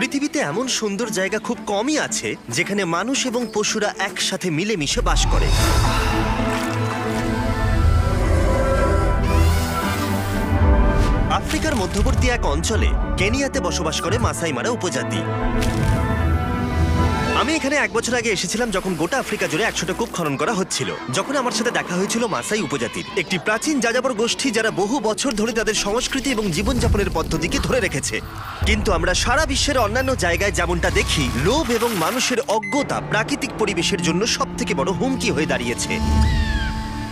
পৃথিবীতে এমন সুন্দর জায়গা খুব কমই আছে যেখানে মানুষ এবং পশুরা একসাথে মিলেমিশে বাস করে। আফ্রিকার মধ্যবর্তী এক অঞ্চলে কেনিয়াতে বসবাস করে মাসাই মারা উপজাতি। আমি এখানে 1 বছর আগে এসেছিলাম যখন গোটা আফ্রিকা জুড়ে 100টা কূপ খনন করা হচ্ছিল। যখন আমার সাথে দেখা হয়েছিল মাসাই উপজাতির একটি প্রাচীন যাযাবর গোষ্ঠী, যারা বহু বছর ধরে তাদের সংস্কৃতি এবং জীবনযাপনের পদ্ধতিকে ধরে রেখেছে। কিন্তু আমরা সারা বিশ্বের অন্যান্য জায়গায় যেমনটা দেখি, লোভ এবং মানুষের অজ্ঞতা প্রাকৃতিক পরিবেশের জন্য সবথেকে বড় হুমকি হয়ে দাঁড়িয়েছে।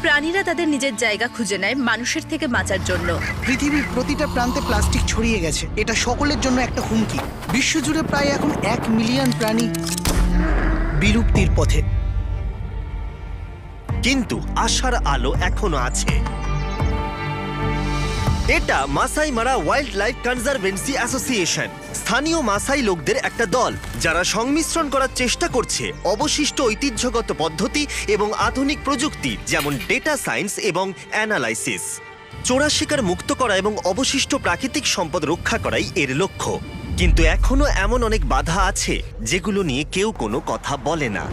প্রাণীরা তাদের নিজের জায়গা খুঁজে নেয় মানুষের থেকে বাঁচার জন্য। পৃথিবীর প্রতিটা প্রান্তে প্লাস্টিক ছড়িয়ে গেছে, এটা সকলের জন্য একটা হুমকি। বিশ্বজুড়ে প্রায় এখন 1 মিলিয়ন প্রাণী বিলুপ্তির পথে। কিন্তু আশার আলো এখনো আছে। এটা মাসাই মারা ওয়াইল্ড লাইফ কনজারভেন্সি অ্যাসোসিয়েশন, স্থানীয় মাসাই লোকদের একটা দল যারা সংমিশ্রণ করার চেষ্টা করছে অবশিষ্ট ঐতিহ্যগত পদ্ধতি এবং আধুনিক প্রযুক্তি, যেমন ডেটা সায়েন্স এবং অ্যানালাইসিস। চোরা শিকার মুক্ত করা এবং অবশিষ্ট প্রাকৃতিক সম্পদ রক্ষা করাই এর লক্ষ্য। কিন্তু এখনো এমন অনেক বাধা আছে যেগুলো নিয়ে কেউ কোনো কথা বলে না।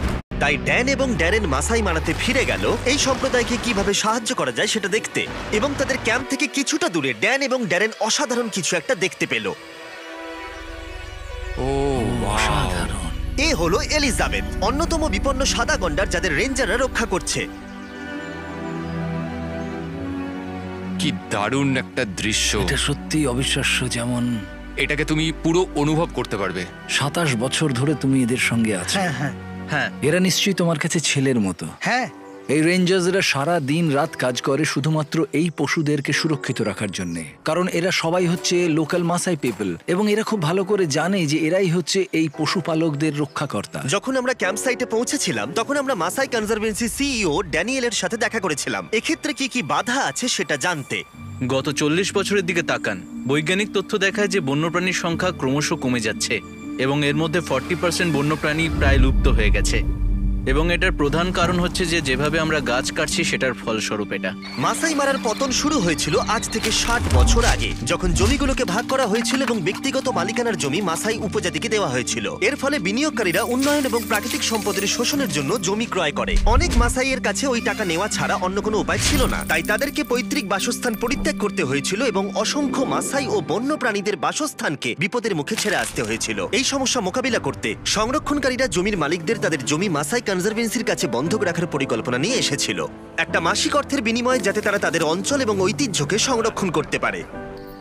তাই ড্যান এবং ড্যারেন মাসাই মারাতে ফিরে গেল এই সম্প্রদায়কে কিভাবে সাহায্য করা যায় সেটা দেখতে। এবং তাদের ক্যাম্প থেকে কিছুটা দূরে ড্যান এবং ড্যারেন অসাধারণ কিছু একটা দেখতে পেল। অসাধারণ। এ হলো এলিজাবেথ, অন্যতম বিপন্ন সাদা গন্ডার যাদের রেঞ্জাররা রক্ষা করছে। কি দারুণ একটা দৃশ্য! এটা সত্যিই অবিশ্বাস্য। যেমন এটাকে তুমি পুরো অনুভব করতে পারবে। 27 বছর ধরে তুমি এদের সঙ্গে আছো। হ্যাঁ হ্যাঁ হ্যাঁ, এরা নিশ্চয়ই তোমার কাছে ছেলের মতো। হ্যাঁ। এই রেঞ্জার্সরা সারা দিন রাত কাজ করে শুধুমাত্র এই পশুদেরকে সুরক্ষিত রাখার জন্য, কারণ এরা সবাই হচ্ছে লোকাল মাসাই পিপল এবং এরা খুব ভালো করে জানে যে এরাই হচ্ছে এই পশুপালকদের রক্ষাকর্তা। যখন আমরা ক্যাম্প সাইটে পৌঁছেছিলাম তখন আমরা মাসাই কনজারভেন্সি সিইও ড্যানিয়েলের সাথে দেখা করেছিলাম, এক্ষেত্রে কি কি বাধা আছে সেটা জানতে। গত 40 বছরের দিকে তাকান। বৈজ্ঞানিক তথ্য দেখায় যে বন্যপ্রাণীর সংখ্যা ক্রমশ কমে যাচ্ছে এবং এর মধ্যে 40% বন্যপ্রাণী প্রায় লুপ্ত হয়ে গেছে। এবং এটার প্রধান কারণ হচ্ছে যে যেভাবে আমরা গাছ কাটছি সেটার ফলস্বরূপ এটা। মাসাই মারার পতন শুরু হয়েছিল আজ থেকে 60 বছর আগে, যখন জমিগুলোকে ভাগ করা হয়েছিল এবং ব্যক্তিগত মালিকানার জমি মাসাই উপজাতিকে দেওয়া হয়েছিল। এর ফলে বিনিয়োগকারীরা উন্নয়ন এবং প্রাকৃতিক সম্পদের শোষণের জন্য জমি ক্রয় করে। অনেক মাসাইয়ের কাছে ওই টাকা নেওয়া ছাড়া অন্য কোনো উপায় ছিল না, তাই তাদেরকে পৈতৃক বাসস্থান পরিত্যাগ করতে হয়েছিল এবং অসংখ্য মাসাই ও বন্য প্রাণীদের বাসস্থানকে বিপদের মুখে ছেড়ে আসতে হয়েছিল। এই সমস্যা মোকাবিলা করতে সংরক্ষণকারীরা জমির মালিকদের তাদের জমি মাসাই কনজারভেন্সির কাছে বন্ধক রাখার পরিকল্পনা নিয়ে এসেছিল, একটা মাসিক অর্থের বিনিময়ে, যাতে তারা তাদের অঞ্চল এবং ঐতিহ্যকে সংরক্ষণ করতে পারে।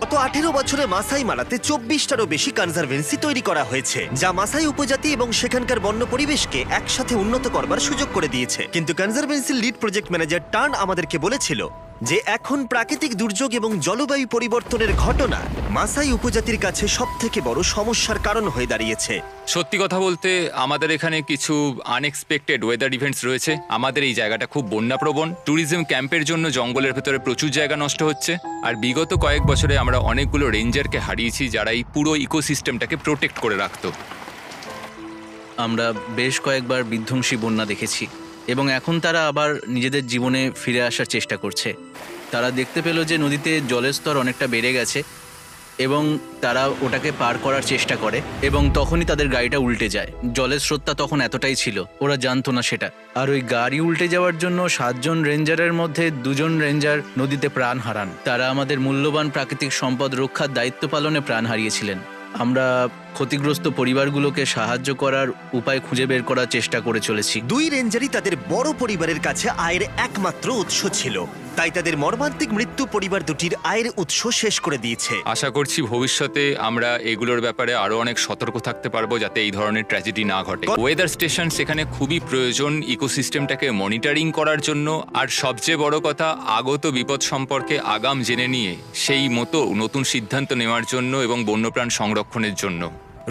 গত 18 বছরে মাসাই মারাতে 24টারও বেশি কনজারভেন্সি তৈরি করা হয়েছে, যা মাসাই উপজাতি এবং সেখানকার বন্য পরিবেশকে একসাথে উন্নত করবার সুযোগ করে দিয়েছে। কিন্তু কনজারভেন্সির লিড প্রজেক্ট ম্যানেজার টার্ন আমাদেরকে বলেছিল যে এখন প্রাকৃতিক দুর্যোগ এবং জলবায়ু পরিবর্তনের ঘটনা মাসাই উপজাতির কাছে সবথেকে বড় সমস্যার কারণ হয়ে দাঁড়িয়েছে। সত্যি কথা বলতে আমাদের এখানে কিছু আনএক্সপেক্টেড ওয়েদার ইভেন্টস রয়েছে। আমাদের এই জায়গাটা খুব বন্যাপ্রবণ। ট্যুরিজম ক্যাম্পের জন্য জঙ্গলের ভেতরে প্রচুর জায়গা নষ্ট হচ্ছে। আর বিগত কয়েক বছরে আমরা অনেকগুলো রেঞ্জারকে হারিয়েছি যারা এই পুরো ইকোসিস্টেমটাকে প্রোটেক্ট করে রাখতো। আমরা বেশ কয়েকবার বিধ্বংসী বন্যা দেখেছি এবং এখন তারা আবার নিজেদের জীবনে ফিরে আসার চেষ্টা করছে। তারা দেখতে পেল যে নদীতে জলের স্তর অনেকটা বেড়ে গেছে এবং তারা ওটাকে পার করার চেষ্টা করে এবং তখনই তাদের গাড়িটা উল্টে যায়। জলের স্রোতটা তখন এতটাই ছিল, ওরা জানতো না সেটা। আর ওই গাড়ি উল্টে যাওয়ার জন্য 7 জন রেঞ্জারের মধ্যে 2 জন রেঞ্জার নদীতে প্রাণ হারান। তারা আমাদের মূল্যবান প্রাকৃতিক সম্পদ রক্ষার দায়িত্ব পালনে প্রাণ হারিয়েছিলেন। আমরা ক্ষতিগ্রস্ত পরিবারগুলোকে সাহায্য করার উপায় খুঁজে বের করার চেষ্টা করে চলেছি। 2 রেঞ্জারই তাদের বড় পরিবারের কাছে আয়ের একমাত্র উৎস ছিল, তাই তাদের মর্মান্তিক মৃত্যু পরিবার দুটির আয়ের উৎস শেষ করে দিয়েছে। আশা করছি ভবিষ্যতে আমরা এগুলোর ব্যাপারে আরো অনেক সতর্ক থাকতে পারবো যাতে এই ধরনের ট্র্যাজেডি না ঘটে। ওয়েদার স্টেশন সেখানে খুবই প্রয়োজন ইকোসিস্টেমটাকে মনিটরিং করার জন্য। আর সবচেয়ে বড় কথা, আগত বিপদ সম্পর্কে আগাম জেনে নিয়ে সেই মতো নতুন সিদ্ধান্ত নেওয়ার জন্য এবং বন্যপ্রাণ সংরক্ষণের জন্য।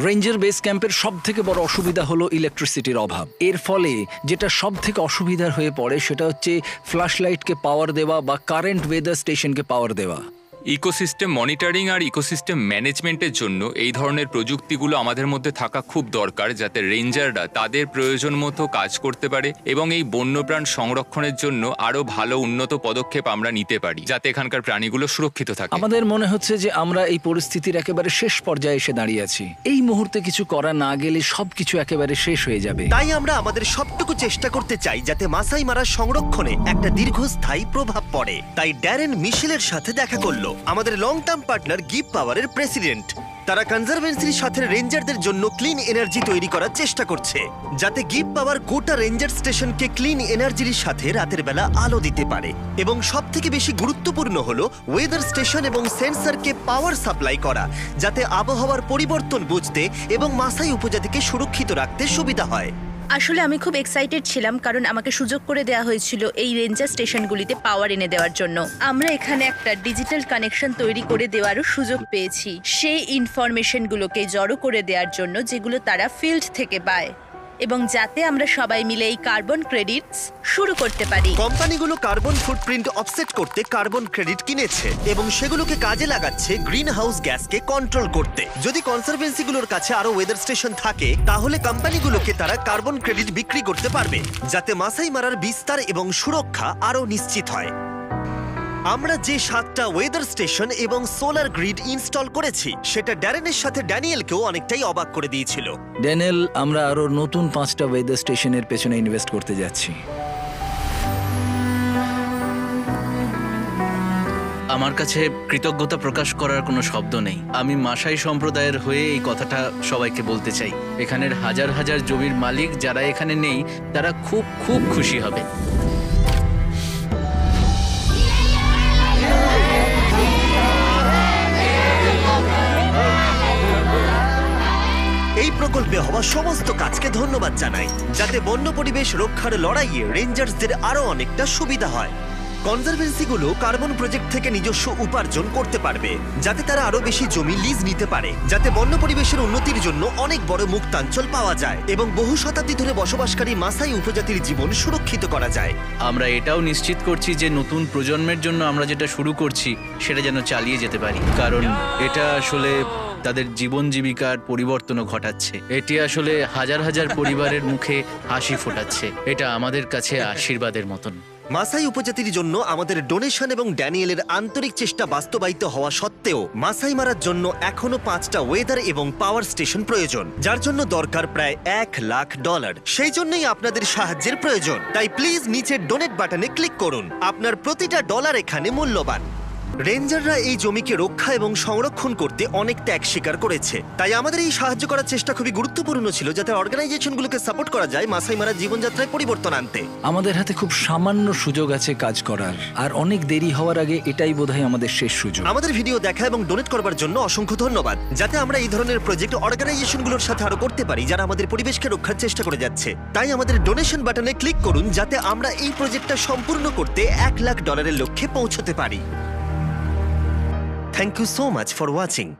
রেঞ্জার বেস ক্যাম্পের সব থেকে বড় অসুবিধা হলো ইলেকট্রিসিটির অভাব। এর ফলে যেটা সব থেকে অসুবিধার হয়ে পড়ে সেটা হচ্ছে ফ্ল্যাশ লাইটকে পাওয়ার দেওয়া বা কারেন্ট ওয়েদার স্টেশনকে পাওয়ার দেওয়া। ইকোসিস্টেম মনিটরিং আর ইকোসিস্টেম ম্যানেজমেন্টের জন্য এই ধরনের প্রযুক্তিগুলো আমাদের মধ্যে থাকা খুব দরকার, যাতে রেঞ্জাররা তাদের প্রয়োজন মতো কাজ করতে পারে এবং এই বন্যপ্রাণ সংরক্ষণের জন্য আরো ভালো উন্নত পদক্ষেপ আমরা নিতে পারি, যাতে এখানকার প্রাণীগুলো সুরক্ষিত থাকে। আমাদের মনে হচ্ছে যে আমরা এই পরিস্থিতির একেবারে শেষ পর্যায়ে এসে দাঁড়িয়ে আছি। এই মুহূর্তে কিছু করা না গেলে সবকিছু একেবারে শেষ হয়ে যাবে। তাই আমরা আমাদের সবটুকু চেষ্টা করতে চাই যাতে মাসাই মারা সংরক্ষণে একটা দীর্ঘস্থায়ী প্রভাব পড়ে। তাই ড্যারেন মিশেলের সাথে দেখা করলো, আমাদের লং টার্ম পার্টনার গিভ পাওয়ারের প্রেসিডেন্ট। তারা কনজারভেন্সির সাথে রেঞ্জারদের জন্য ক্লিন এনার্জি তৈরি করার চেষ্টা করছে, যাতে গিভ পাওয়ার গোটা রেঞ্জার স্টেশনকে ক্লিন এনার্জির সাথে রাতের বেলা আলো দিতে পারে। এবং সবথেকে বেশি গুরুত্বপূর্ণ হলো ওয়েদার স্টেশন এবং সেন্সরকে পাওয়ার সাপ্লাই করা, যাতে আবহাওয়ার পরিবর্তন বুঝতে এবং মাসাই উপজাতিকে সুরক্ষিত রাখতে সুবিধা হয়। আসলে আমি খুব এক্সাইটেড ছিলাম, কারণ আমাকে সুযোগ করে দেওয়া হয়েছিল এই রেঞ্জার স্টেশনগুলিতে পাওয়ার এনে দেওয়ার জন্য। আমরা এখানে একটা ডিজিটাল কানেকশন তৈরি করে দেওয়ারও সুযোগ পেয়েছি, সেই ইনফরমেশনগুলোকে জড়ো করে দেওয়ার জন্য যেগুলো তারা ফিল্ড থেকে পায়, এবং যাতে আমরা সবাই মিলে এই কার্বন ক্রেডিটস শুরু করতে পারি। কোম্পানিগুলো কার্বন ফুটপ্রিন্ট অফসেট করতে কার্বন ক্রেডিট কিনেছে এবং সেগুলোকে কাজে লাগাচ্ছে গ্রিন হাউস গ্যাসকে কন্ট্রোল করতে। যদি কনসারভেন্সিগুলোর কাছে আরো ওয়েদার স্টেশন থাকে, তাহলে কোম্পানিগুলোকে তারা কার্বন ক্রেডিট বিক্রি করতে পারবে, যাতে মাসাই মারার বিস্তার এবং সুরক্ষা আরো নিশ্চিত হয়। আমরা যে 7টা ওয়েদার স্টেশন এবং সোলার গ্রিড ইনস্টল করেছি, সেটা ড্যারেনের সাথে ড্যানিয়েলকেও অনেকটাই অবাক করে দিয়েছিল। ড্যানিয়েল, আমরা আরো নতুন 5টা ওয়েদার স্টেশনের পেছনে ইনভেস্ট করতে যাচ্ছি। আমার কাছে কৃতজ্ঞতা প্রকাশ করার কোনো শব্দ নেই। আমি মাসাই সম্প্রদায়ের হয়ে এই কথাটা সবাইকে বলতে চাই। এখানের হাজার হাজার জমির মালিক যারা এখানে নেই, তারা খুব খুব খুশি হবে। এই প্রকল্পে হওয়া সমস্ত কাজকে ধন্যবাদ জানাই, যাতে বন্য পরিবেশ রক্ষার লড়াইয়ে রেঞ্জার্সদের আরো অনেকটা সুবিধা হয়। কনজারভেন্সিগুলো কার্বন প্রজেক্ট থেকে নিজস্ব উপার্জন করতে পারবে, যাতে তারা আরো বেশি জমি লিজ নিতে পারে, যাতে বন্য পরিবেশের উন্নতির জন্য অনেক বড় মুক্তাঞ্চল পাওয়া যায় এবং বহু শতাব্দী ধরে বসবাসকারী মাসাই উপজাতির জীবন সুরক্ষিত করা যায়। আমরা এটাও নিশ্চিত করছি যে নতুন প্রজন্মের জন্য আমরা যেটা শুরু করছি সেটা যেন চালিয়ে যেতে পারি, কারণ এটা আসলে তাদের জীবন জীবিকার পরিবর্তনও ঘটাচ্ছে। এটি আসলে হাজার হাজার পরিবারের মুখে হাসি ফোটাচ্ছে। এটা আমাদের কাছে আশীর্বাদের মতন। মাসাই উপজাতির জন্য আমাদের ডোনেশন এবং ড্যানিয়েলের আন্তরিক চেষ্টা বাস্তবায়িত হওয়া সত্ত্বেও মাসাই মারার জন্য এখনো 5টা ওয়েদার এবং পাওয়ার স্টেশন প্রয়োজন, যার জন্য দরকার প্রায় $1 লাখ। সেই জন্যই আপনাদের সাহায্যের প্রয়োজন। তাই প্লিজ নিচের ডোনেট বাটনে ক্লিক করুন। আপনার প্রতিটা ডলার এখানে মূল্যবান। রেঞ্জাররা এই জমিকে রক্ষা এবং সংরক্ষণ করতে অনেক ত্যাগ স্বীকার করেছে, তাই আমাদের এই সাহায্য করার চেষ্টা খুবই গুরুত্বপূর্ণ ছিল, যাতে অর্গানাইজেশনগুলোকে সাপোর্ট করা যায় মাসাই মারার জীবনযাত্রায় পরিবর্তন আনতে। আমাদের হাতে খুব সামান্য সুযোগ আছে কাজ করার, আর অনেক দেরি হওয়ার আগে এটাই বোধহয় আমাদের শেষ সুযোগ। আমাদের ভিডিও দেখা এবং ডোনেট করবার জন্য অসংখ্য ধন্যবাদ, যাতে আমরা এই ধরনের প্রজেক্ট অর্গানাইজেশনগুলোর সাথে আরো করতে পারি যারা আমাদের পরিবেশকে রক্ষার চেষ্টা করে যাচ্ছে। তাই আমাদের ডোনেশন বাটনে ক্লিক করুন, যাতে আমরা এই প্রজেক্টটা সম্পূর্ণ করতে $1 লাখ লক্ষ্যে পৌঁছতে পারি। Thank you so much for watching.